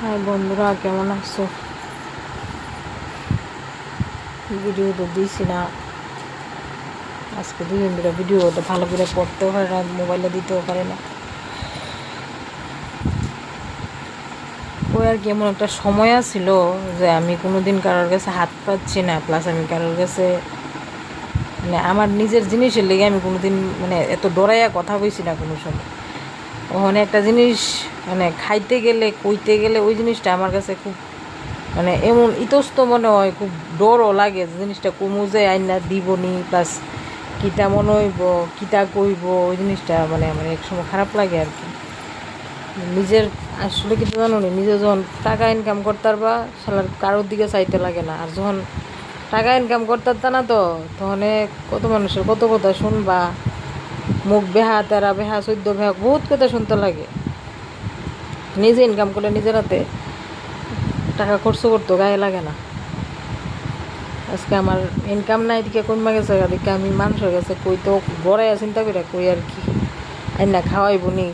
High বন্ধুরা, কেমন আছো? ভিডিও তো দিছি না আজকে 2 দিন ধরে। ভিডিওটা ভালো করে পড়তেও পারে না, মোবাইলে দিতেও পারে না। ওই আর কি, এমন একটা সময় ছিল যে আমি কোনোদিন কারোর কাছে হাত পাচ্ছি না, প্লাস আমি কারোর কাছে মানে আমার নিজের জিনিসের লেগে আমি কোনোদিন মানে এত ডরাইয়া কথা কইছি না কোনো সময়। ওখানে একটা জিনিস মানে খাইতে গেলে কইতে গেলে ওই জিনিসটা আমার কাছে খুব মানে এমন ইতস্ত মনে হয়, খুব ডরও লাগে যে জিনিসটা কমুজে আইনা দিবনি, প্লাস কিতা মনে হইব, কিতা কইব, ওই জিনিসটা মানে আমার একসময় খারাপ লাগে আর কি। নিজের আসলে কিছু জানো নি, নিজে যখন টাকা ইনকাম করতে পারবা সালার কারোর দিকে চাইতে লাগে না। আর যখন টাকা ইনকাম করতে পারতা না তো তখন কত মানুষের কত কথা শুনবা, মুখ বেহা, তেরা বেহা, 14 বেহা, বহুত কথা শুনতে লাগে। নিজে ইনকাম করলে নিজের হাতে টাকা খরচ করতো গায়ে লাগে না। আজকে আমার ইনকাম নাই দিকে কমা গেছে, দিকে আমি মানুষের কাছে কই তো গড়াই চিন্তা করে কই আর কি, আই না খাওয়াইব নি,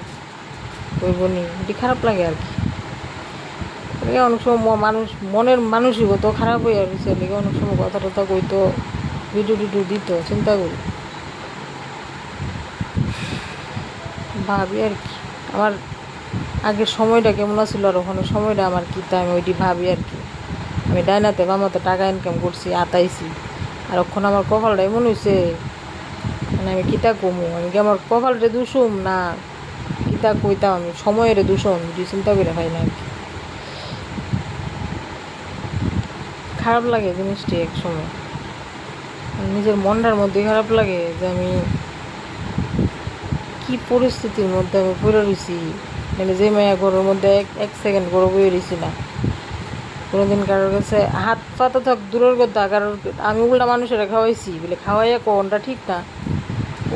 কইব নি, এটি খারাপ লাগে আর কি। অনেক সময় মানুষ মনের মানসিকতা খারাপ হয়ে রয়েছে, লিগে অনেক সময় কথা টথা কইতো, ভিডিও টিডিও দিত, চিন্তা করি ভাবি আর কি আমার আগের সময়টা কেমন ছিল, আর ওখানে সময়টা আমার কী তা আমি ওইটি ভাবি আর কি। আমি ডাইনাতে বামাতে টাকা ইনকাম করছি, আতাইছি, আর ওখানে আমার কপালটা এমন হয়েছে মানে আমি কিতা কমু, আমি কি আমার কপালটা দূষম না কিতা কইতাম, আমি সময়ের দূষণ যদি চিন্তা করে হয় না আর কি। খারাপ লাগে জিনিসটি এক সময়, নিজের মনটার মধ্যে খারাপ লাগে যে আমি কি পরিস্থিতির মধ্যে আমি পড়ে রয়েছি। মানে যে মায়া ঘরের মধ্যে এক সেকেন্ড করে বয়ে রয়েছি না, কোনোদিন কারোর কাছে হাত পাতা থাক দূরের কথা, কারোর আমি উল্টা মানুষেরা খাওয়াইছি বলে খাওয়াইয়া কোনটা ঠিক না,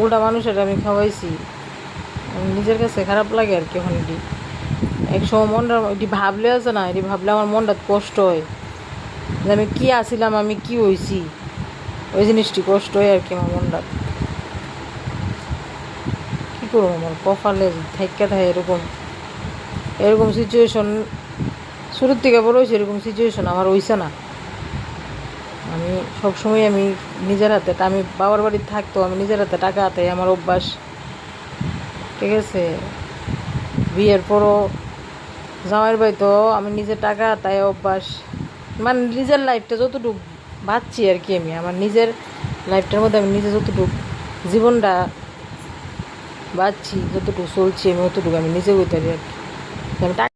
উল্টা মানুষেরা আমি খাওয়াইছি। নিজের কাছে খারাপ লাগে আর কি। ওখানে এক সময় মনটা এটি ভাবলে আছে না, এটি ভাবলে আমার মনটা কষ্ট হয় যে আমি কী আসিলাম, আমি কি হয়েছি, ওই জিনিসটি কষ্ট হয় আর কি আমার মনটা। কী করবো, আমার কপালে থাইকা থাকে এরকম এরকম সিচুয়েশন শুরুর থেকে বড় হয়েছে, এরকম সিচুয়েশন আমার হইছে না। আমি সবসময় আমি নিজের হাতে, আমি বাবার বাড়িতে থাকতো আমি নিজের হাতে টাকা হাতাই, আমার অভ্যাস, ঠিক আছে। বিয়ের পরও জামাইয়ের বাড়িতো আমি নিজের টাকা হাতাই অভ্যাস, মানে নিজের লাইফটা যতটুকু বাঁচছি আর কি, আমি আমার নিজের লাইফটার মধ্যে আমি নিজে যতটুকু জীবনটা বাঁচছি, যতটুকু চলছি আমি অতটুকু আমি নিজে করতে পারি আর কি। আমি